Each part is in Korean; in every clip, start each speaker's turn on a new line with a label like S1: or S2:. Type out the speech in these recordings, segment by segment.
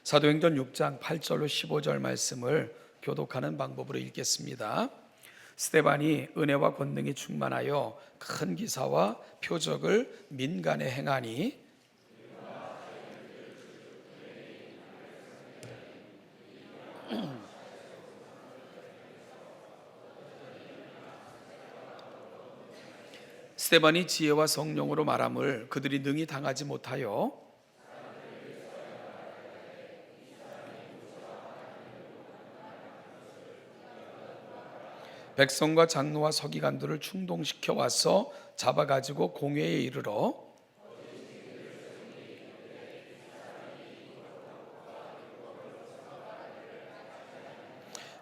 S1: 사도행전 6장 8절로 15절 말씀을 교독하는 방법으로 읽겠습니다. 스데반이 은혜와 권능이 충만하여 큰 기사와 표적을 민간에 행하니 스데반이 지혜와 성령으로 말함을 그들이 능히 당하지 못하여 백성과 장로와 서기관들을 충동시켜 와서 잡아가지고 공회에 이르러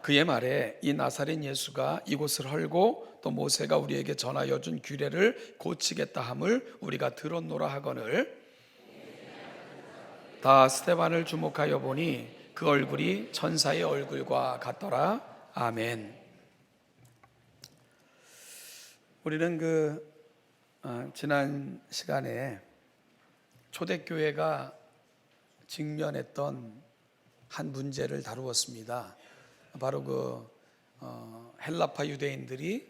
S1: 그의 말에 이 나사렛 예수가 이곳을 헐고 또 모세가 우리에게 전하여 준 규례를 고치겠다 함을 우리가 들었노라 하거늘 다 스데반을 주목하여 보니 그 얼굴이 천사의 얼굴과 같더라. 아멘. 우리는 지난 시간에 초대교회가 직면했던 한 문제를 다루었습니다. 바로 헬라파 유대인들이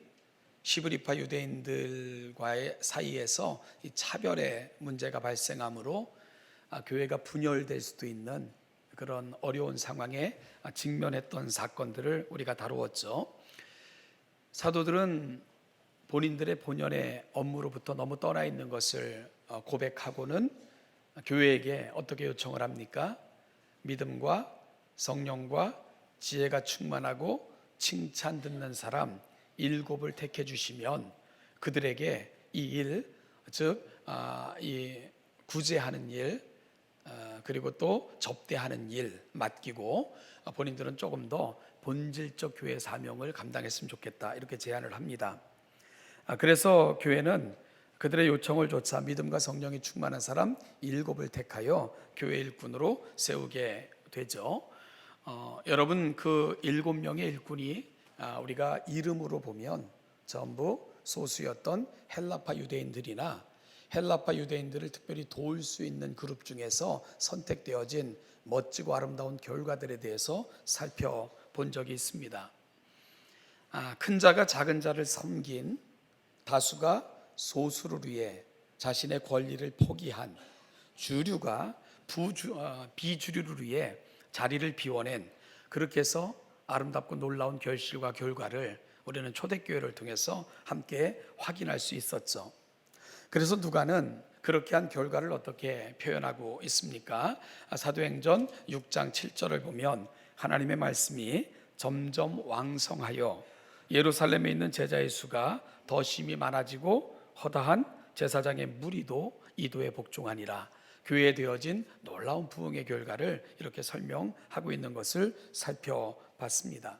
S1: 시브리파 유대인들과의 사이에서 이 차별의 문제가 발생하므로 교회가 분열될 수도 있는 그런 어려운 상황에 직면했던 사건들을 우리가 다루었죠. 사도들은 본인들의 본연의 업무로부터 너무 떠나 있는 것을 고백하고는 교회에게 어떻게 요청을 합니까? 믿음과 성령과 지혜가 충만하고 칭찬 듣는 사람 7을 택해 주시면 그들에게 이 일, 즉 이 구제하는 일 그리고 또 접대하는 일 맡기고 본인들은 조금 더 본질적 교회 사명을 감당했으면 좋겠다 이렇게 제안을 합니다. 그래서 교회는 그들의 요청을 조차 믿음과 성령이 충만한 사람 7을 택하여 교회 일꾼으로 세우게 되죠. 여러분 그 7명의 일꾼이 우리가 이름으로 보면 전부 소수였던 헬라파 유대인들이나 헬라파 유대인들을 특별히 도울 수 있는 그룹 중에서 선택되어진 멋지고 아름다운 결과들에 대해서 살펴본 적이 있습니다. 큰 자가 작은 자를 섬긴, 다수가 소수를 위해 자신의 권리를 포기한, 주류가 비주류를 위해 자리를 비워낸, 그렇게 해서 아름답고 놀라운 결실과 결과를 우리는 초대교회를 통해서 함께 확인할 수 있었죠. 그래서 누가는 그렇게 한 결과를 어떻게 표현하고 있습니까? 사도행전 6장 7절을 보면 하나님의 말씀이 점점 왕성하여 예루살렘에 있는 제자의 수가 더 심히 많아지고 허다한 제사장의 무리도 이도에 복종하니라. 교회에 되어진 놀라운 부흥의 결과를 이렇게 설명하고 있는 것을 살펴봤습니다.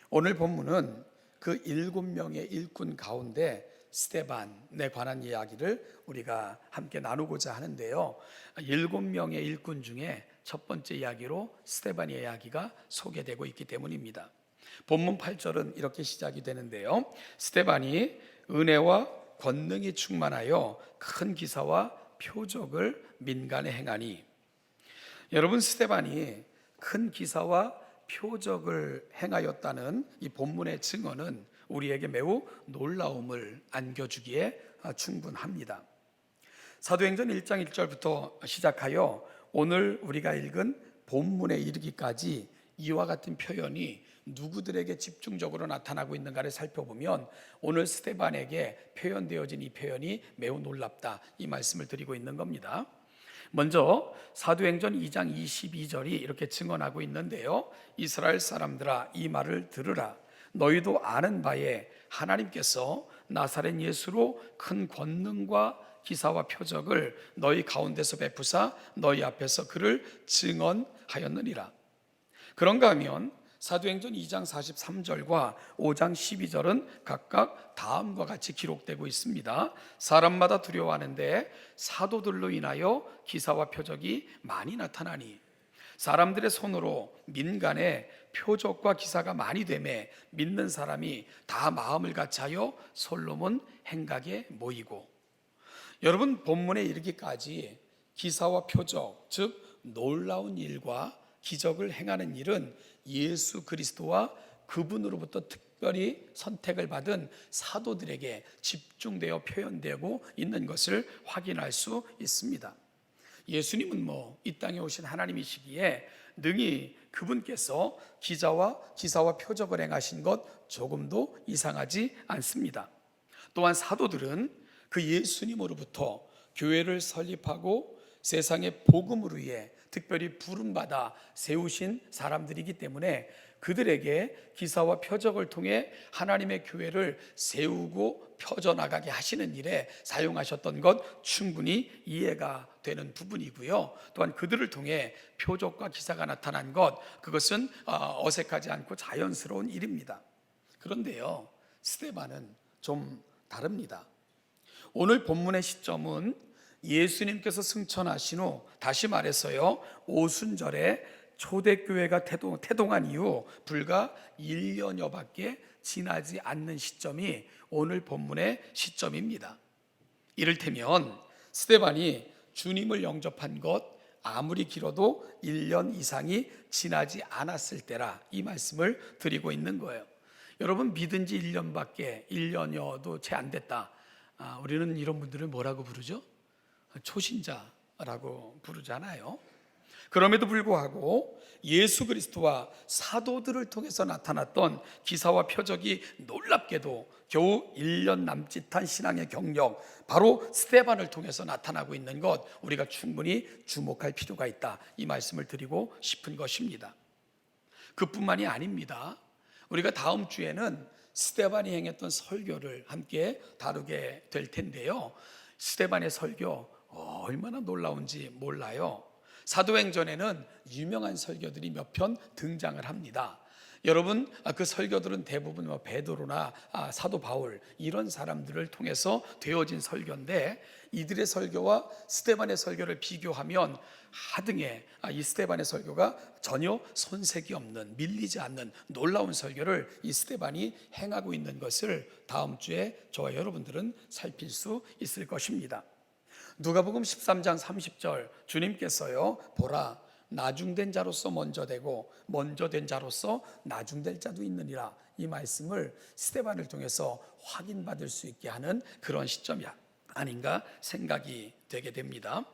S1: 오늘 본문은 그 7명의 일꾼 가운데 스데반에 관한 이야기를 우리가 함께 나누고자 하는데요. 7명의 일꾼 중에 첫 번째 이야기로 스데반의 이야기가 소개되고 있기 때문입니다. 본문 8절은 이렇게 시작이 되는데요. 스데반이 은혜와 권능이 충만하여 큰 기사와 표적을 민간에 행하니. 여러분, 스데반이 큰 기사와 표적을 행하였다는 이 본문의 증언은 우리에게 매우 놀라움을 안겨주기에 충분합니다. 사도행전 1장 1절부터 시작하여 오늘 우리가 읽은 본문에 이르기까지 이와 같은 표현이 누구들에게 집중적으로 나타나고 있는가를 살펴보면 오늘 스데반에게 표현되어진 이 표현이 매우 놀랍다, 이 말씀을 드리고 있는 겁니다. 먼저 사도행전 2장 22절이 이렇게 증언하고 있는데요. 이스라엘 사람들아, 이 말을 들으라. 너희도 아는 바에 하나님께서 나사렛 예수로 큰 권능과 기사와 표적을 너희 가운데서 베푸사 너희 앞에서 그를 증언하였느니라. 그런가 하면 사도행전 2장 43절과 5장 12절은 각각 다음과 같이 기록되고 있습니다. 사람마다 두려워하는데 사도들로 인하여 기사와 표적이 많이 나타나니 사람들의 손으로 민간에 표적과 기사가 많이 되매 믿는 사람이 다 마음을 같이하여 솔로몬 행각에 모이고. 여러분, 본문에 이르기까지 기사와 표적, 즉 놀라운 일과 기적을 행하는 일은 예수 그리스도와 그분으로부터 특별히 선택을 받은 사도들에게 집중되어 표현되고 있는 것을 확인할 수 있습니다. 예수님은 이 땅에 오신 하나님이시기에 능히 그분께서 기사와 표적을 행하신 것 조금도 이상하지 않습니다. 또한 사도들은 그 예수님으로부터 교회를 설립하고 세상의 복음을 위해 특별히 부름받아 세우신 사람들이기 때문에 그들에게 기사와 표적을 통해 하나님의 교회를 세우고 펴져나가게 하시는 일에 사용하셨던 것 충분히 이해가 되는 부분이고요. 또한 그들을 통해 표적과 기사가 나타난 것, 그것은 어색하지 않고 자연스러운 일입니다. 그런데요, 스데반은 좀 다릅니다. 오늘 본문의 시점은 예수님께서 승천하신 후, 다시 말해서요, 오순절에 초대교회가 태동한 이후 불과 1년여밖에 지나지 않는 시점이 오늘 본문의 시점입니다. 이를테면 스데반이 주님을 영접한 것 아무리 길어도 1년 이상이 지나지 않았을 때라 이 말씀을 드리고 있는 거예요. 여러분, 믿은 지 1년여도 채 안 됐다. 우리는 이런 분들을 뭐라고 부르죠? 초신자라고 부르잖아요. 그럼에도 불구하고 예수 그리스도와 사도들을 통해서 나타났던 기사와 표적이 놀랍게도 겨우 1년 남짓한 신앙의 경력, 바로 스데반을 통해서 나타나고 있는 것, 우리가 충분히 주목할 필요가 있다, 이 말씀을 드리고 싶은 것입니다. 그뿐만이 아닙니다. 우리가 다음 주에는 스데반이 행했던 설교를 함께 다루게 될 텐데요, 스데반의 설교 얼마나 놀라운지 몰라요. 사도행전에는 유명한 설교들이 몇 편 등장을 합니다. 여러분, 그 설교들은 대부분 베드로나 사도 바울 이런 사람들을 통해서 되어진 설교인데, 이들의 설교와 스데반의 설교를 비교하면 하등에 이 스데반의 설교가 전혀 손색이 없는, 밀리지 않는 놀라운 설교를 이 스데반이 행하고 있는 것을 다음 주에 저와 여러분들은 살필 수 있을 것입니다. 누가복음 13장 30절, 주님께서요, 보라, 나중된 자로서 먼저 되고 먼저 된 자로서 나중될 자도 있느니라, 이 말씀을 스데반을 통해서 확인받을 수 있게 하는 그런 시점이 아닌가 생각이 되게 됩니다.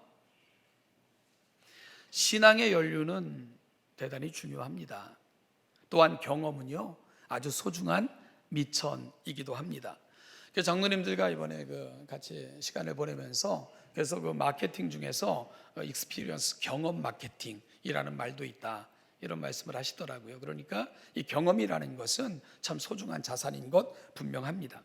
S1: 신앙의 연륜은 대단히 중요합니다. 또한 경험은요, 아주 소중한 미천이기도 합니다. 장로님들과 이번에 같이 시간을 보내면서 그래서 마케팅 중에서 익스피리언스, 경험 마케팅이라는 말도 있다, 이런 말씀을 하시더라고요. 그러니까 이 경험이라는 것은 참 소중한 자산인 것 분명합니다.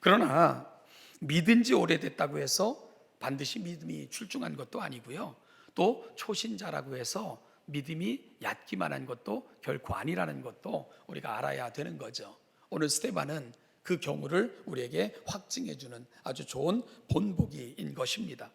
S1: 그러나 믿은 지 오래됐다고 해서 반드시 믿음이 출중한 것도 아니고요, 또 초신자라고 해서 믿음이 얕기만 한 것도 결코 아니라는 것도 우리가 알아야 되는 거죠. 오늘 스데반은 그 경우를 우리에게 확증해 주는 아주 좋은 본보기인 것입니다.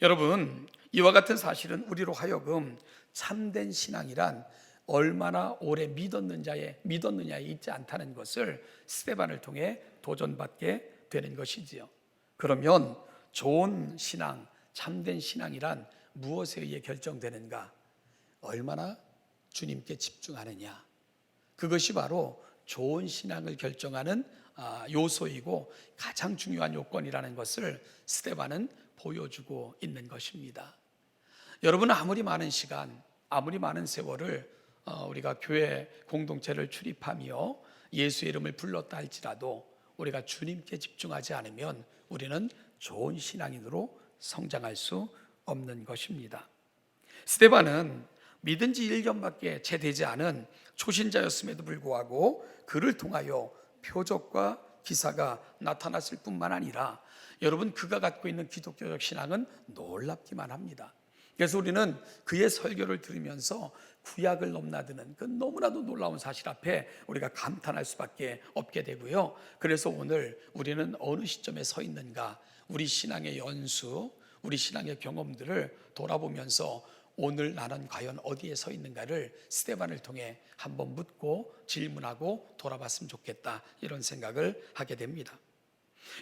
S1: 여러분, 이와 같은 사실은 우리로 하여금 참된 신앙이란 얼마나 오래 믿었느냐에 있지 않다는 것을 스데반을 통해 도전받게 되는 것이지요. 그러면 좋은 신앙, 참된 신앙이란 무엇에 의해 결정되는가? 얼마나 주님께 집중하느냐, 그것이 바로 좋은 신앙을 결정하는 요소이고 가장 중요한 요건이라는 것을 스데반은 보여주고 있는 것입니다. 여러분, 아무리 많은 시간, 아무리 많은 세월을 우리가 교회 공동체를 출입하며 예수의 이름을 불렀다 할지라도 우리가 주님께 집중하지 않으면 우리는 좋은 신앙인으로 성장할 수 없는 것입니다. 스데반은 믿은 지 1년밖에 채 되지 않은 초신자였음에도 불구하고 그를 통하여 표적과 기사가 나타났을 뿐만 아니라, 여러분, 그가 갖고 있는 기독교적 신앙은 놀랍기만 합니다. 그래서 우리는 그의 설교를 들으면서 구약을 넘나드는 그 너무나도 놀라운 사실 앞에 우리가 감탄할 수밖에 없게 되고요. 그래서 오늘 우리는 어느 시점에 서 있는가, 우리 신앙의 연수, 우리 신앙의 경험들을 돌아보면서 오늘 나는 과연 어디에 서 있는가를 스데반을 통해 한번 묻고 질문하고 돌아봤으면 좋겠다, 이런 생각을 하게 됩니다.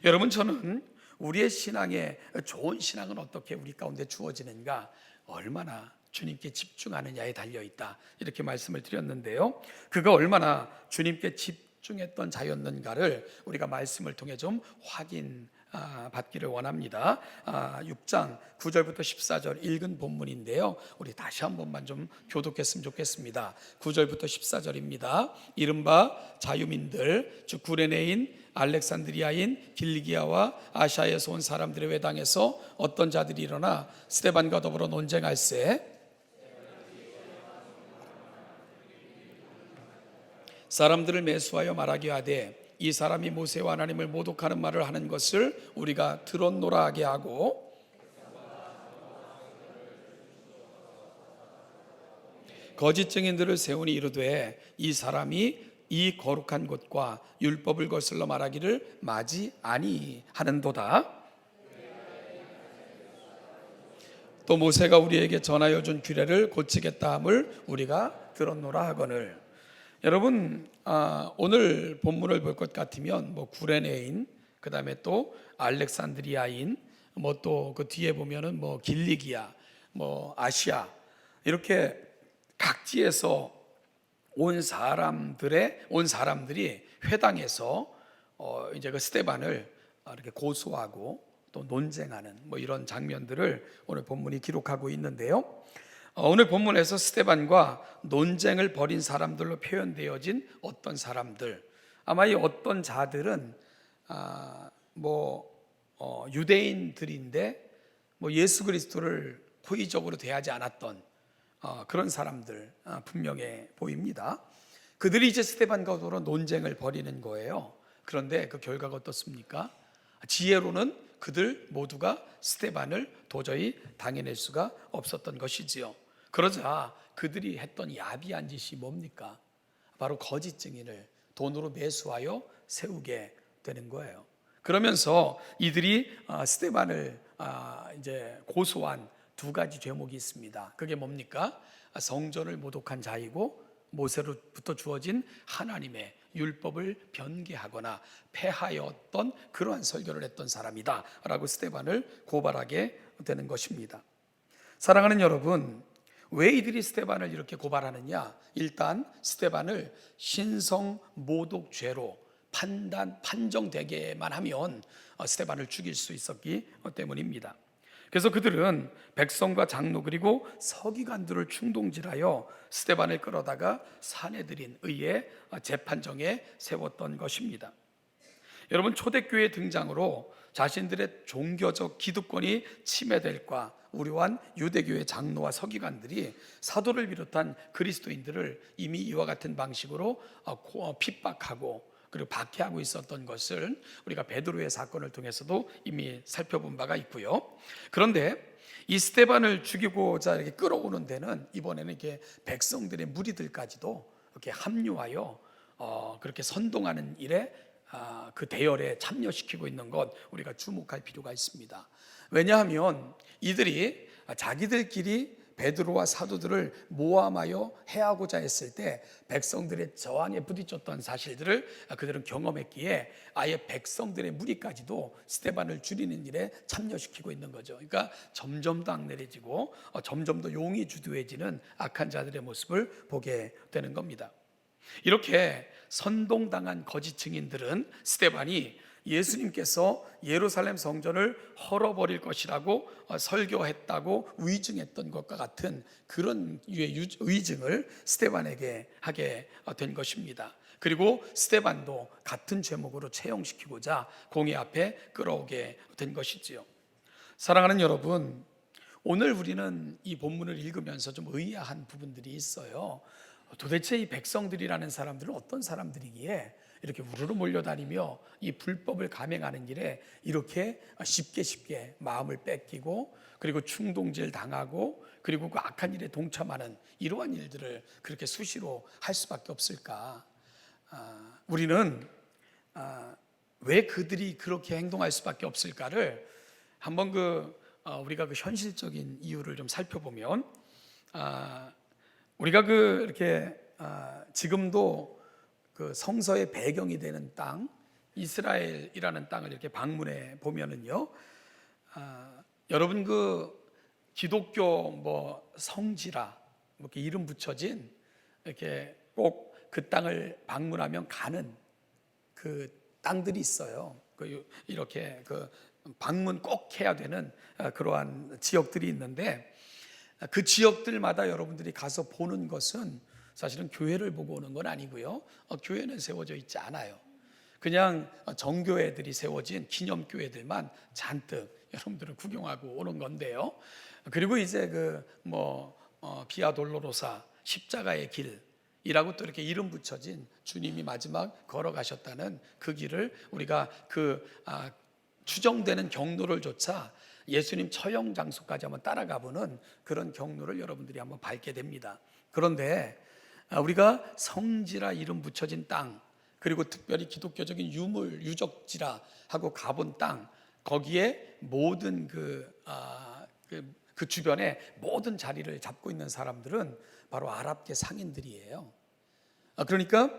S1: 여러분, 저는 우리의 신앙의 좋은 신앙은 어떻게 우리 가운데 주어지는가 얼마나 주님께 집중하느냐에 달려 있다. 이렇게 말씀을 드렸는데요. 그가 얼마나 주님께 집중했던 자였는가를 우리가 말씀을 통해 좀 받기를 원합니다. 6장 9절부터 14절 읽은 본문인데요. 우리 다시 한 번만 좀 교독했으면 좋겠습니다. 9절부터 14절입니다. 이른바 자유민들, 즉 구레네인, 알렉산드리아인, 길리기아와 아시아에서 온 사람들의 회당에서 어떤 자들이 일어나 스데반과 더불어 논쟁할세 사람들을 매수하여 말하게 하되 이 사람이 모세와 하나님을 모독하는 말을 하는 것을 우리가 들었노라 하게 하고 거짓 증인들을 세우니 이르되 이 사람이 이 거룩한 곳과 율법을 거슬러 말하기를 마지 아니하는도다. 또 모세가 우리에게 전하여 준 규례를 고치겠다 함을 우리가 들었노라 하거늘. 여러분, 오늘 본문을 볼 것 같으면 구레네인, 그 다음에 또 알렉산드리아인, 또 그 뒤에 보면은 길리기아, 아시아, 이렇게 각지에서 온 사람들이 회당에서 이제 그 스데반을 이렇게 고소하고 또 논쟁하는 이런 장면들을 오늘 본문이 기록하고 있는데요. 오늘 본문에서 스데반과 논쟁을 벌인 사람들로 표현되어진 어떤 사람들, 아마 이 어떤 자들은 유대인들인데 예수 그리스도를 호의적으로 대하지 않았던 그런 사람들 분명해 보입니다. 그들이 이제 스데반과 더불어 논쟁을 벌이는 거예요. 그런데 그 결과가 어떻습니까? 지혜로는 그들 모두가 스데반을 도저히 당해낼 수가 없었던 것이지요. 그러자 그들이 했던 야비한 짓이 뭡니까? 바로 거짓 증인을 돈으로 매수하여 세우게 되는 거예요. 그러면서 이들이 스데반을 이제 고소한 두 가지 죄목이 있습니다. 그게 뭡니까? 성전을 모독한 자이고 모세로부터 주어진 하나님의 율법을 변개하거나 폐하였던 그러한 설교를 했던 사람이다 라고 스데반을 고발하게 되는 것입니다. 사랑하는 여러분, 왜 이들이 스데반을 이렇게 고발하느냐? 일단 스데반을 신성 모독죄로 판정되게만 하면 스데반을 죽일 수 있었기 때문입니다. 그래서 그들은 백성과 장로 그리고 서기관들을 충동질하여 스데반을 끌어다가 사내들인 의회 재판정에 세웠던 것입니다. 여러분, 초대교회 등장으로 자신들의 종교적 기득권이 침해될까 우려한 유대교회 장로와 서기관들이 사도를 비롯한 그리스도인들을 이미 이와 같은 방식으로 핍박하고 그리고 박해하고 있었던 것을 우리가 베드로의 사건을 통해서도 이미 살펴본 바가 있고요. 그런데 이 스데반을 죽이고자 이렇게 끌어오는 데는 이번에는 이렇게 백성들의 무리들까지도 이렇게 합류하여 그렇게 선동하는 일에 그 대열에 참여시키고 있는 것 우리가 주목할 필요가 있습니다. 왜냐하면 이들이 자기들끼리 베드로와 사도들을 모함하여 해하고자 했을 때 백성들의 저항에 부딪혔던 사실들을 그들은 경험했기에 아예 백성들의 무리까지도 스데반을 죽이는 일에 참여시키고 있는 거죠. 그러니까 점점 더 악랄해지고 점점 더 용이 주도해지는 악한 자들의 모습을 보게 되는 겁니다. 이렇게 선동당한 거짓 증인들은 스데반이 예수님께서 예루살렘 성전을 헐어버릴 것이라고 설교했다고 위증했던 것과 같은 그런 유의 위증을 스데반에게 하게 된 것입니다. 그리고 스데반도 같은 제목으로 채용시키고자 공회 앞에 끌어오게 된 것이지요. 사랑하는 여러분, 오늘 우리는 이 본문을 읽으면서 좀 의아한 부분들이 있어요. 도대체 이 백성들이라는 사람들은 어떤 사람들이기에 이렇게 우르르 몰려다니며 이 불법을 감행하는 일에 이렇게 쉽게 마음을 뺏기고 그리고 충동질 당하고 그리고 그 악한 일에 동참하는 이러한 일들을 그렇게 수시로 할 수밖에 없을까? 우리는 왜 그들이 그렇게 행동할 수밖에 없을까를 한번 우리가 그 현실적인 이유를 좀 살펴보면 우리가 이렇게 지금도 그 성서의 배경이 되는 땅 이스라엘이라는 땅을 이렇게 방문해 보면은요, 여러분 기독교 뭐 성지라 뭐 이렇게 이름 붙여진 이렇게 꼭 그 땅을 방문하면 가는 그 땅들이 있어요. 이렇게 그 방문 꼭 해야 되는 그러한 지역들이 있는데, 그 지역들마다 여러분들이 가서 보는 것은 사실은 교회를 보고 오는 건 아니고요. 교회는 세워져 있지 않아요. 그냥 정교회들이 세워진 기념교회들만 잔뜩 여러분들은 구경하고 오는 건데요. 그리고 이제 비아 돌로로사 십자가의 길이라고 또 이렇게 이름 붙여진 주님이 마지막 걸어가셨다는 그 길을 우리가 추정되는 경로를 조차 예수님 처형 장소까지 한번 따라가 보는 그런 경로를 여러분들이 한번 밟게 됩니다. 그런데 우리가 성지라 이름 붙여진 땅, 그리고 특별히 기독교적인 유적지라 하고 가본 땅, 거기에 모든 그 주변에 모든 자리를 잡고 있는 사람들은 바로 아랍계 상인들이에요. 그러니까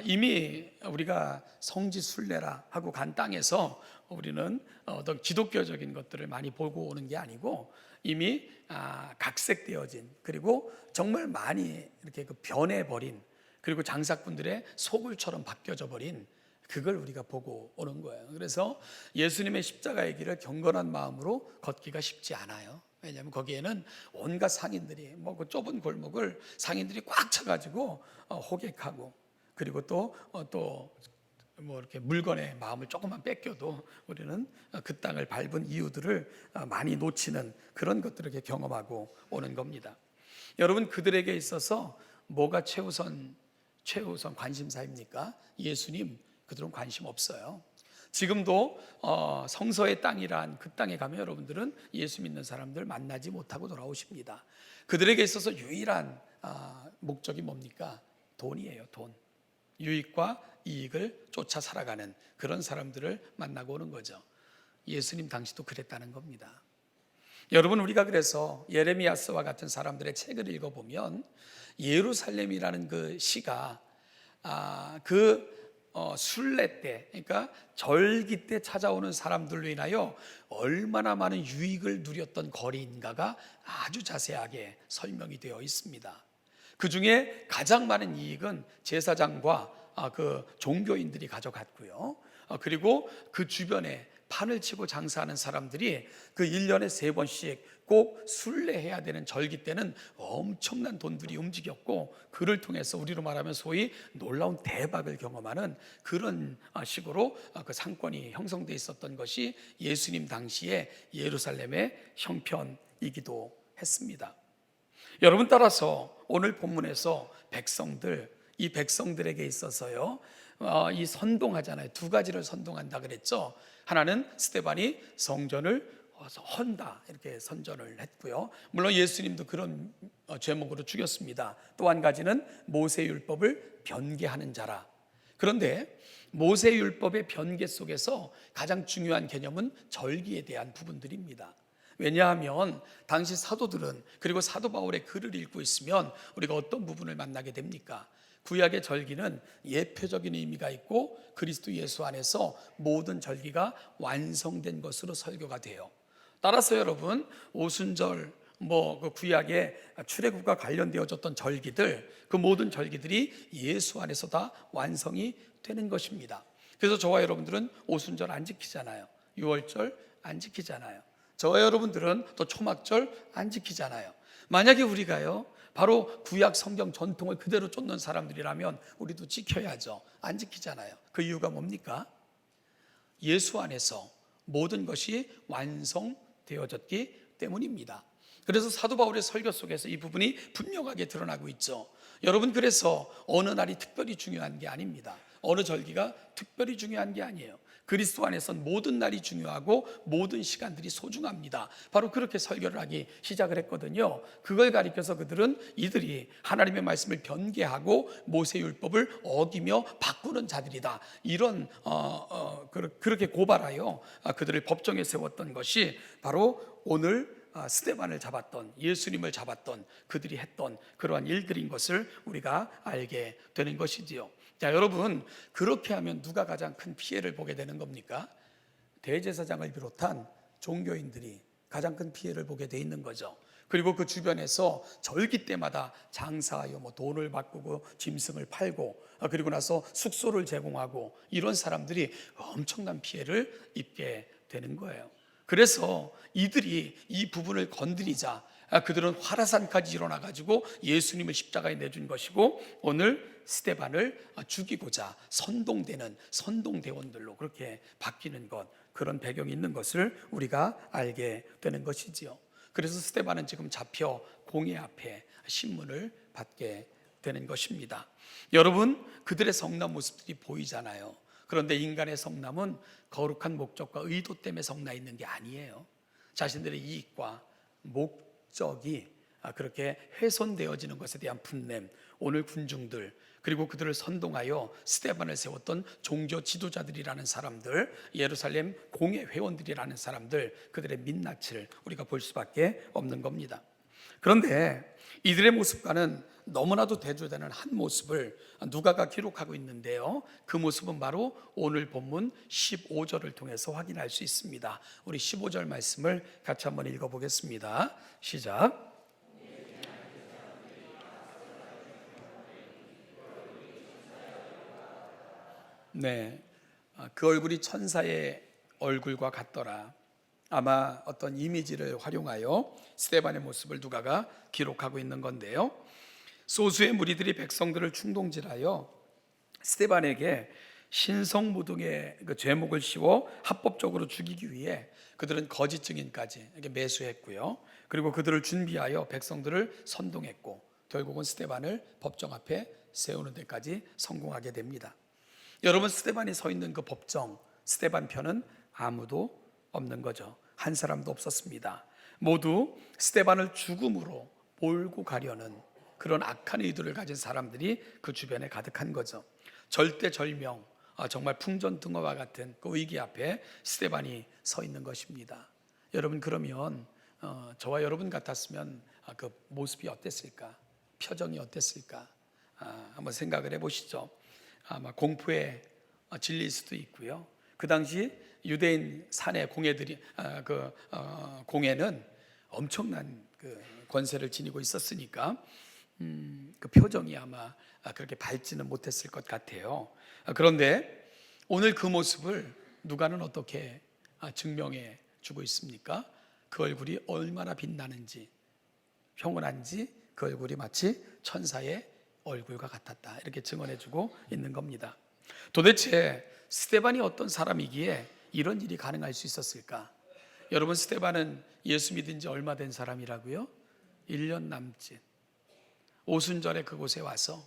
S1: 이미 우리가 성지 순례라 하고 간 땅에서 우리는 어떤 기독교적인 것들을 많이 보고 오는 게 아니고, 이미 각색되어진, 그리고 정말 많이 이렇게 변해버린, 그리고 장사꾼들의 소굴처럼 바뀌어져 버린 그걸 우리가 보고 오는 거예요. 그래서 예수님의 십자가의 길을 경건한 마음으로 걷기가 쉽지 않아요. 왜냐하면 거기에는 온갖 상인들이 그 좁은 골목을 상인들이 꽉 차가지고 호객하고, 그리고 또 이렇게 물건의 마음을 조금만 뺏겨도 우리는 그 땅을 밟은 이유들을 많이 놓치는 그런 것들을 이렇게 경험하고 오는 겁니다. 여러분, 그들에게 있어서 뭐가 최우선 관심사입니까? 예수님, 그들은 관심 없어요. 지금도 성서의 땅이란 그 땅에 가면 여러분들은 예수 믿는 사람들 만나지 못하고 돌아오십니다. 그들에게 있어서 유일한 목적이 뭡니까? 돈이에요. 돈. 유익과 이익을 쫓아 살아가는 그런 사람들을 만나고 오는 거죠. 예수님 당시도 그랬다는 겁니다. 여러분, 우리가 그래서 예레미야서와 같은 사람들의 책을 읽어보면 예루살렘이라는 그 시가 순례 때, 그러니까 절기 때 찾아오는 사람들로 인하여 얼마나 많은 유익을 누렸던 거리인가가 아주 자세하게 설명이 되어 있습니다. 그 중에 가장 많은 이익은 제사장과 그 종교인들이 가져갔고요. 그리고 그 주변에 판을 치고 장사하는 사람들이 그 1년에 3번씩 꼭 순례해야 되는 절기 때는 엄청난 돈들이 움직였고, 그를 통해서 우리로 말하면 소위 놀라운 대박을 경험하는 그런 식으로 그 상권이 형성되어 있었던 것이 예수님 당시에 예루살렘의 형편이기도 했습니다. 여러분, 따라서 오늘 본문에서 이 백성들에게 있어서요, 이 선동하잖아요. 2가지를 선동한다 그랬죠. 하나는 스데반이 성전을 헌다, 이렇게 선전을 했고요. 물론 예수님도 그런 제목으로 죽였습니다. 또 한 가지는 모세율법을 변개하는 자라. 그런데 모세율법의 변개 속에서 가장 중요한 개념은 절기에 대한 부분들입니다. 왜냐하면 당시 사도들은, 그리고 사도 바울의 글을 읽고 있으면 우리가 어떤 부분을 만나게 됩니까? 구약의 절기는 예표적인 의미가 있고 그리스도 예수 안에서 모든 절기가 완성된 것으로 설교가 돼요. 따라서 여러분, 오순절, 그 구약의 출애굽과 관련되어졌던 절기들, 그 모든 절기들이 예수 안에서 다 완성이 되는 것입니다. 그래서 저와 여러분들은 오순절 안 지키잖아요. 유월절 안 지키잖아요. 저와 여러분들은 또 초막절 안 지키잖아요. 만약에 우리가요, 바로 구약 성경 전통을 그대로 쫓는 사람들이라면 우리도 지켜야죠. 안 지키잖아요. 그 이유가 뭡니까? 예수 안에서 모든 것이 완성되어졌기 때문입니다. 그래서 사도 바울의 설교 속에서 이 부분이 분명하게 드러나고 있죠. 여러분, 그래서 어느 날이 특별히 중요한 게 아닙니다. 어느 절기가 특별히 중요한 게 아니에요. 그리스도 안에선 모든 날이 중요하고 모든 시간들이 소중합니다. 바로 그렇게 설교를 하기 시작을 했거든요. 그걸 가리켜서 이들이 하나님의 말씀을 변개하고 모세율법을 어기며 바꾸는 자들이다, 이런 그렇게 고발하여 그들을 법정에 세웠던 것이 바로 오늘 스데반을 잡았던, 예수님을 잡았던 그들이 했던 그러한 일들인 것을 우리가 알게 되는 것이지요. 자, 여러분, 그렇게 하면 누가 가장 큰 피해를 보게 되는 겁니까? 대제사장을 비롯한 종교인들이 가장 큰 피해를 보게 돼 있는 거죠. 그리고 그 주변에서 절기 때마다 장사하여 돈을 바꾸고 짐승을 팔고, 그리고 나서 숙소를 제공하고, 이런 사람들이 엄청난 피해를 입게 되는 거예요. 그래서 이들이 이 부분을 건드리자 그들은 화라산까지 일어나 가지고 예수님을 십자가에 내준 것이고, 오늘 스데반을 죽이고자 선동되는 선동대원들로 그렇게 바뀌는 것, 그런 배경이 있는 것을 우리가 알게 되는 것이지요. 그래서 스데반은 지금 잡혀 공회 앞에 신문을 받게 되는 것입니다. 여러분, 그들의 성남 모습들이 보이잖아요. 그런데 인간의 성남은 거룩한 목적과 의도 때문에 성나 있는 게 아니에요. 자신들의 이익과 목적이 그렇게 훼손되어지는 것에 대한 분냄, 오늘 군중들, 그리고 그들을 선동하여 스데반을 세웠던 종교 지도자들이라는 사람들, 예루살렘 공회 회원들이라는 사람들, 그들의 민낯을 우리가 볼 수밖에 없는 겁니다. 그런데 이들의 모습과는 너무나도 대조되는 한 모습을 누가가 기록하고 있는데요, 그 모습은 바로 오늘 본문 15절을 통해서 확인할 수 있습니다. 우리 15절 말씀을 같이 한번 읽어보겠습니다. 시작. 네, 그 얼굴이 천사의 얼굴과 같더라. 아마 어떤 이미지를 활용하여 스데반의 모습을 누가가 기록하고 있는 건데요, 소수의 무리들이 백성들을 충동질하여 스데반에게 신성모독의 그 죄목을 씌워 합법적으로 죽이기 위해 그들은 거짓 증인까지 매수했고요, 그리고 그들을 준비하여 백성들을 선동했고, 결국은 스데반을 법정 앞에 세우는 데까지 성공하게 됩니다. 여러분, 스데반이 서 있는 그 법정, 스데반 편은 아무도 없는 거죠. 한 사람도 없었습니다. 모두 스데반을 죽음으로 몰고 가려는 그런 악한 의도를 가진 사람들이 그 주변에 가득한 거죠. 절대절명, 정말 풍전등화와 같은 그 위기 앞에 스데반이 서 있는 것입니다. 여러분, 그러면 저와 여러분 같았으면 그 모습이 어땠을까? 표정이 어땠을까? 한번 생각을 해보시죠. 아마 공포에 질릴 수도 있고요. 그 당시 유대인 사내 공회들이 공회는 엄청난 그 권세를 지니고 있었으니까 그 표정이 아마 그렇게 밝지는 못했을 것 같아요. 그런데 오늘 그 모습을 누가는 어떻게 증명해 주고 있습니까? 그 얼굴이 얼마나 빛나는지, 평온한지, 그 얼굴이 마치 천사의 얼굴과 같았다, 이렇게 증언해 주고 있는 겁니다. 도대체 스데반이 어떤 사람이기에 이런 일이 가능할 수 있었을까? 여러분, 스데반은 예수 믿은 지 얼마 된 사람이라고요? 1년 남짓. 오순절에 그곳에 와서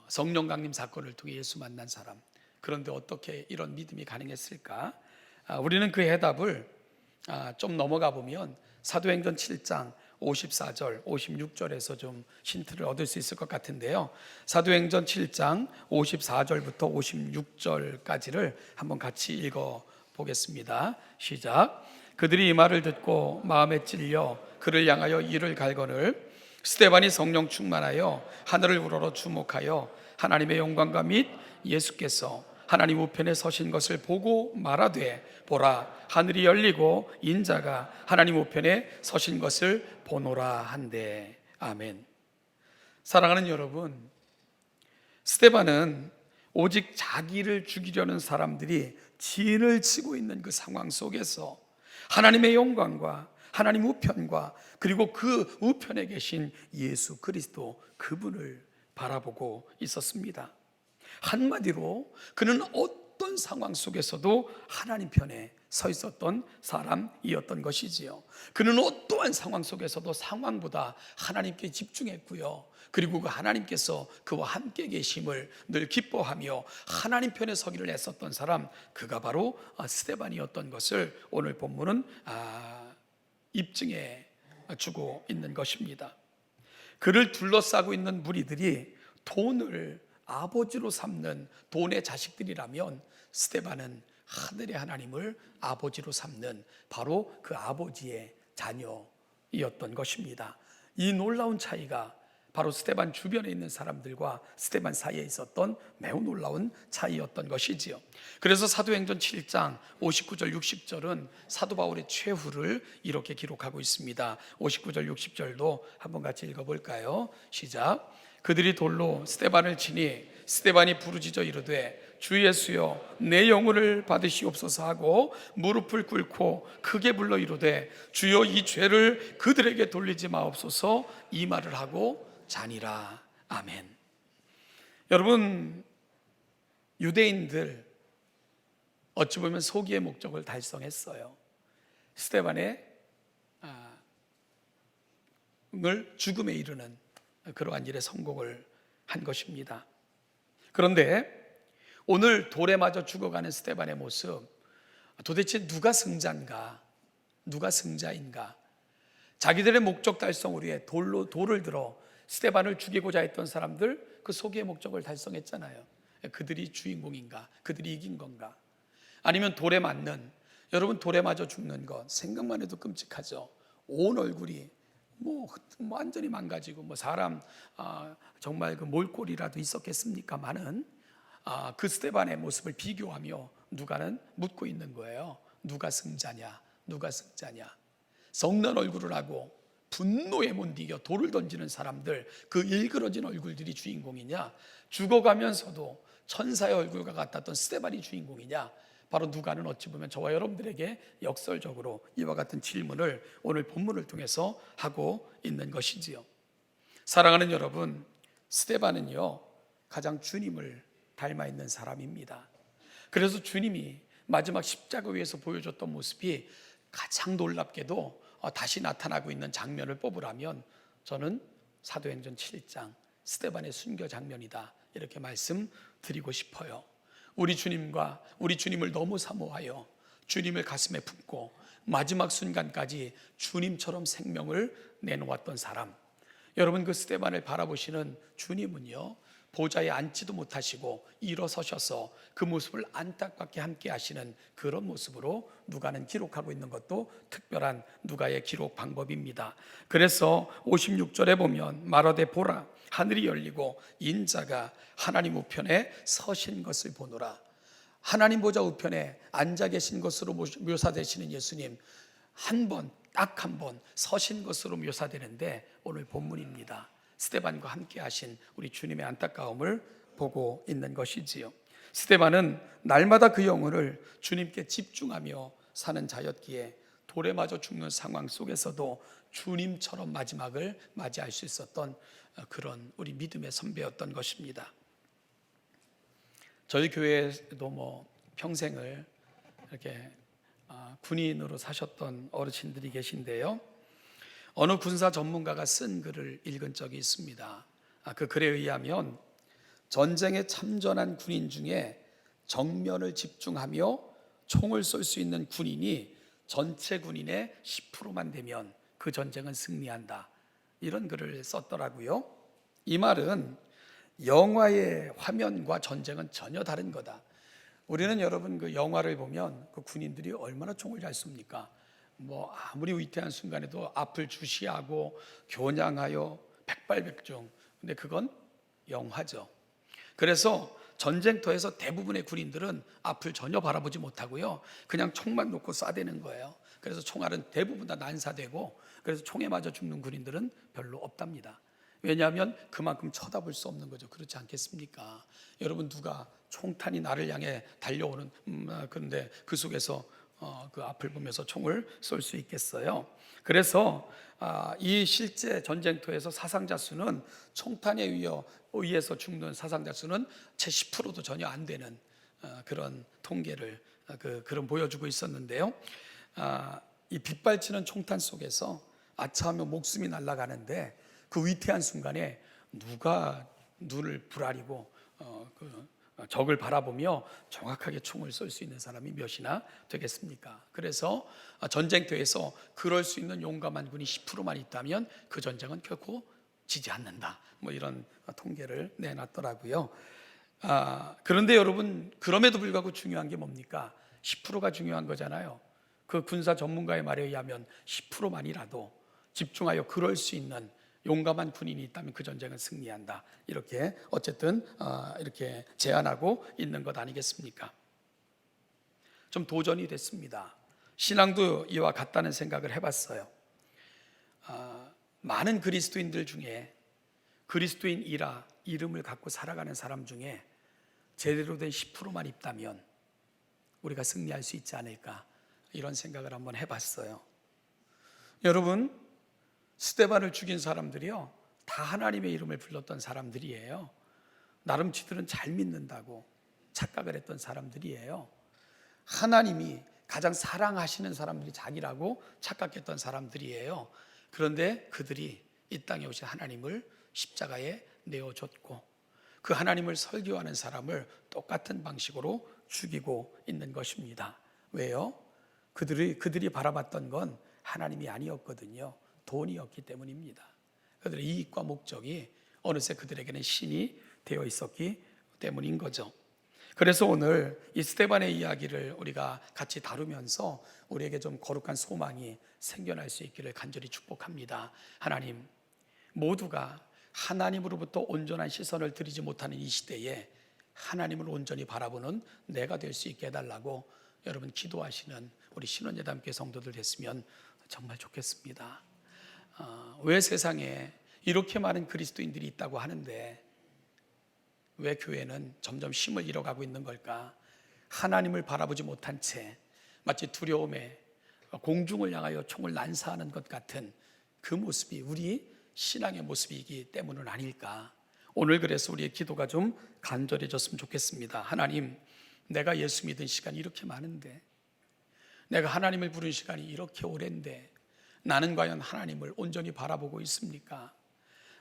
S1: 성령 강림 사건을 통해 예수 만난 사람. 그런데 어떻게 이런 믿음이 가능했을까? 우리는 그 해답을 좀 넘어가 보면 사도행전 7장 54절, 56절에서 좀 힌트를 얻을 수 있을 것 같은데요, 사도행전 7장 54절부터 56절까지를 한번 같이 읽어보겠습니다. 시작. 그들이 이 말을 듣고 마음에 찔려 그를 향하여 이를 갈거늘 스데반이 성령 충만하여 하늘을 우러러 주목하여 하나님의 영광과 및 예수께서 하나님 우편에 서신 것을 보고 말하되, 보라, 하늘이 열리고 인자가 하나님 우편에 서신 것을 보노라 한대. 아멘. 사랑하는 여러분, 스데반은 오직 자기를 죽이려는 사람들이 진을 치고 있는 그 상황 속에서 하나님의 영광과 하나님 우편과 그리고 그 우편에 계신 예수 그리스도, 그분을 바라보고 있었습니다. 한마디로 그는 어떤 상황 속에서도 하나님 편에 서 있었던 사람이었던 것이지요. 그는 어떠한 상황 속에서도 상황보다 하나님께 집중했고요, 그리고 그 하나님께서 그와 함께 계심을 늘 기뻐하며 하나님 편에 서기를 애썼던 사람, 그가 바로 스데반이었던 것을 오늘 본문은 입증해 주고 있는 것입니다. 그를 둘러싸고 있는 무리들이 돈을 아버지로 삼는 돈의 자식들이라면, 스데반은 하늘의 하나님을 아버지로 삼는 바로 그 아버지의 자녀이었던 것입니다. 이 놀라운 차이가 바로 스데반 주변에 있는 사람들과 스데반 사이에 있었던 매우 놀라운 차이였던 것이지요. 그래서 사도행전 7장 59절 60절은 사도 바울의 최후를 이렇게 기록하고 있습니다. 59절 60절도 한번 같이 읽어볼까요? 시작. 그들이 돌로 스데반을 치니 스데반이 부르짖어 이르되 주 예수여 내 영혼을 받으시옵소서 하고 무릎을 꿇고 크게 불러 이르되 주여 이 죄를 그들에게 돌리지 마옵소서 이 말을 하고 자니라. 아멘. 여러분, 유대인들 어찌 보면 소기의 목적을 달성했어요. 스데반의 죽음에 이르는 그러한 일에 성공을 한 것입니다. 그런데 오늘 돌에 맞아 죽어가는 스데반의 모습, 도대체 누가 승자인가? 누가 승자인가? 자기들의 목적 달성을 위해 돌을 들어 스데반을 죽이고자 했던 사람들, 그 소기의 목적을 달성했잖아요. 그들이 주인공인가? 그들이 이긴 건가? 아니면 돌에 맞는, 여러분 돌에 맞아 죽는 것 생각만 해도 끔찍하죠. 온 얼굴이 완전히 망가지고 사람 정말 그 몰골이라도 있었겠습니까마는 그 스데반의 모습을 비교하며 누가는 묻고 있는 거예요. 누가 승자냐? 누가 승자냐? 성난 얼굴을 하고 분노에 못 이겨 돌을 던지는 사람들, 그 일그러진 얼굴들이 주인공이냐? 죽어가면서도 천사의 얼굴과 같았던 스데반이 주인공이냐? 바로 누가는 어찌 보면 저와 여러분들에게 역설적으로 이와 같은 질문을 오늘 본문을 통해서 하고 있는 것이지요. 사랑하는 여러분, 스데반은요 가장 주님을 닮아 있는 사람입니다. 그래서 주님이 마지막 십자가 위에서 보여줬던 모습이 가장 놀랍게도 다시 나타나고 있는 장면을 뽑으라면 저는 사도행전 7장 스데반의 순교 장면이다, 이렇게 말씀드리고 싶어요. 우리 주님을 너무 사모하여 주님을 가슴에 품고 마지막 순간까지 주님처럼 생명을 내놓았던 사람, 여러분 그 스데반을 바라보시는 주님은요 보좌에 앉지도 못하시고 일어서셔서 그 모습을 안타깝게 함께 하시는 그런 모습으로 누가는 기록하고 있는 것도 특별한 누가의 기록 방법입니다. 그래서 56절에 보면 말하되 보라 하늘이 열리고 인자가 하나님 우편에 서신 것을 보노라. 하나님 보좌 우편에 앉아 계신 것으로 묘사되시는 예수님, 딱 한 번 서신 것으로 묘사되는데 오늘 본문입니다. 스데반과 함께 하신 우리 주님의 안타까움을 보고 있는 것이지요. 스데반은 날마다 그 영혼을 주님께 집중하며 사는 자였기에 돌에 맞아 죽는 상황 속에서도 주님처럼 마지막을 맞이할 수 있었던 그런 우리 믿음의 선배였던 것입니다. 저희 교회에도 평생을 이렇게 군인으로 사셨던 어르신들이 계신데요, 어느 군사 전문가가 쓴 글을 읽은 적이 있습니다. 그 글에 의하면 전쟁에 참전한 군인 중에 정면을 집중하며 총을 쏠 수 있는 군인이 전체 군인의 10%만 되면 그 전쟁은 승리한다, 이런 글을 썼더라고요. 이 말은 영화의 화면과 전쟁은 전혀 다른 거다. 우리는 여러분 그 영화를 보면 그 군인들이 얼마나 총을 잘 쏩니까? 아무리 위태한 순간에도 앞을 주시하고 겨냥하여 백발백중. 근데 그건 영화죠. 그래서 전쟁터에서 대부분의 군인들은 앞을 전혀 바라보지 못하고요, 그냥 총만 놓고 쏴대는 거예요. 그래서 총알은 대부분 다 난사되고, 그래서 총에 맞아 죽는 군인들은 별로 없답니다. 왜냐하면 그만큼 쳐다볼 수 없는 거죠. 그렇지 않겠습니까? 여러분, 누가 총탄이 나를 향해 달려오는 그런데 그 속에서 그 앞을 보면서 총을 쏠 수 있겠어요? 그래서 이 실제 전쟁터에서 사상자 수는 총탄에 의해서 죽는 사상자 수는 채 10%도 전혀 안 되는 그런 통계를 그런 보여주고 있었는데요. 이 빗발치는 총탄 속에서 아차하며 목숨이 날아가는데 그 위태한 순간에 누가 눈을 부라리고 적을 바라보며 정확하게 총을 쏠 수 있는 사람이 몇이나 되겠습니까? 그래서 전쟁터에서 그럴 수 있는 용감한 군이 10%만 있다면 그 전쟁은 결코 지지 않는다, 이런 통계를 내놨더라고요. 그런데 여러분, 그럼에도 불구하고 중요한 게 뭡니까? 10%가 중요한 거잖아요. 그 군사 전문가의 말에 의하면 10%만이라도 집중하여 그럴 수 있는 용감한 군인이 있다면 그 전쟁은 승리한다. 이렇게 어쨌든 이렇게 제안하고 있는 것 아니겠습니까? 좀 도전이 됐습니다. 신앙도 이와 같다는 생각을 해봤어요. 많은 그리스도인들 중에 그리스도인이라 이름을 갖고 살아가는 사람 중에 제대로 된 10%만 있다면 우리가 승리할 수 있지 않을까, 이런 생각을 한번 해봤어요. 여러분, 스데반을 죽인 사람들이요, 다 하나님의 이름을 불렀던 사람들이에요. 나름 지들은 잘 믿는다고 착각을 했던 사람들이에요. 하나님이 가장 사랑하시는 사람들이 자기라고 착각했던 사람들이에요. 그런데 그들이 이 땅에 오신 하나님을 십자가에 내어줬고, 그 하나님을 설교하는 사람을 똑같은 방식으로 죽이고 있는 것입니다. 왜요? 그들이 바라봤던 건 하나님이 아니었거든요. 돈이었기 때문입니다. 그들의 이익과 목적이 어느새 그들에게는 신이 되어 있었기 때문인 거죠. 그래서 오늘 이 스데반의 이야기를 우리가 같이 다루면서 우리에게 좀 거룩한 소망이 생겨날 수 있기를 간절히 축복합니다. 하나님, 모두가 하나님으로부터 온전한 시선을 들이지 못하는 이 시대에 하나님을 온전히 바라보는 내가 될 수 있게 해달라고 여러분 기도하시는 우리 신원예담교회 성도들 됐으면 정말 좋겠습니다. 왜 세상에 이렇게 많은 그리스도인들이 있다고 하는데 왜 교회는 점점 힘을 잃어가고 있는 걸까? 하나님을 바라보지 못한 채 마치 두려움에 공중을 향하여 총을 난사하는 것 같은 그 모습이 우리 신앙의 모습이기 때문은 아닐까? 오늘 그래서 우리의 기도가 좀 간절해졌으면 좋겠습니다. 하나님, 내가 예수 믿은 시간이 이렇게 많은데, 내가 하나님을 부른 시간이 이렇게 오랜데 나는 과연 하나님을 온전히 바라보고 있습니까?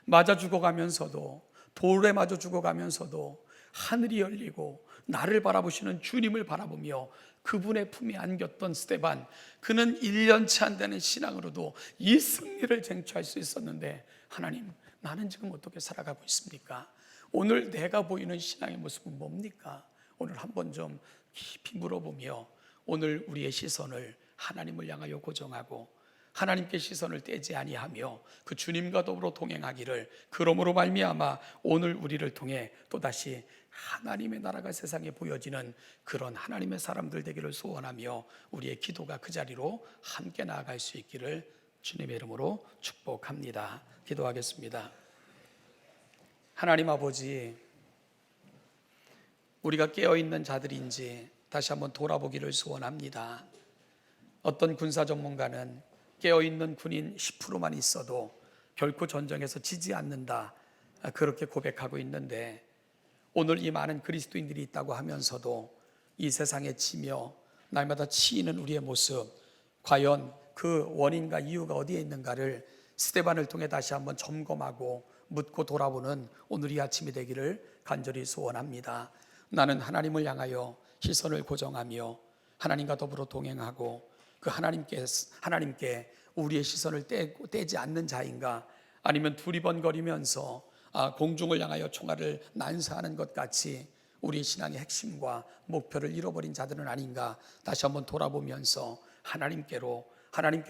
S1: 맞아 죽어가면서도, 돌에 맞아 죽어가면서도 하늘이 열리고 나를 바라보시는 주님을 바라보며 그분의 품에 안겼던 스데반, 그는 1년치 안 되는 신앙으로도 이 승리를 쟁취할 수 있었는데, 하나님, 나는 지금 어떻게 살아가고 있습니까? 오늘 내가 보이는 신앙의 모습은 뭡니까? 오늘 한번 좀 깊이 물어보며 오늘 우리의 시선을 하나님을 향하여 고정하고 하나님께 시선을 떼지 아니하며 그 주님과 더불어 동행하기를, 그러므로 말미암아 오늘 우리를 통해 또다시 하나님의 나라가 세상에 보여지는 그런 하나님의 사람들 되기를 소원하며 우리의 기도가 그 자리로 함께 나아갈 수 있기를 주님의 이름으로 축복합니다. 기도하겠습니다. 하나님 아버지, 우리가 깨어있는 자들인지 다시 한번 돌아보기를 소원합니다. 어떤 군사 전문가는 깨어있는 군인 10%만 있어도 결코 전쟁에서 지지 않는다, 그렇게 고백하고 있는데, 오늘 이 많은 그리스도인들이 있다고 하면서도 이 세상에 치며 날마다 치이는 우리의 모습, 과연 그 원인과 이유가 어디에 있는가를 스데반을 통해 다시 한번 점검하고 묻고 돌아보는 오늘 이 아침이 되기를 간절히 소원합니다. 나는 하나님을 향하여 시선을 고정하며 하나님과 더불어 동행하고 그 하나님께 우리의 시선을 떼지 않는 자인가, 아니면 두리번거리면서 공중을 향하여 총알을 난사하는 것 같이 우리의 신앙의 핵심과 목표를 잃어버린 자들은 아닌가, 다시 한번 돌아보면서 하나님께로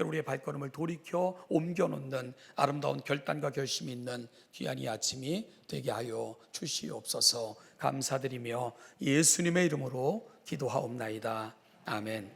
S1: 우리의 발걸음을 돌이켜 옮겨놓는 아름다운 결단과 결심이 있는 귀한 이 아침이 되게 하여 주시옵소서. 감사드리며 예수님의 이름으로 기도하옵나이다. 아멘.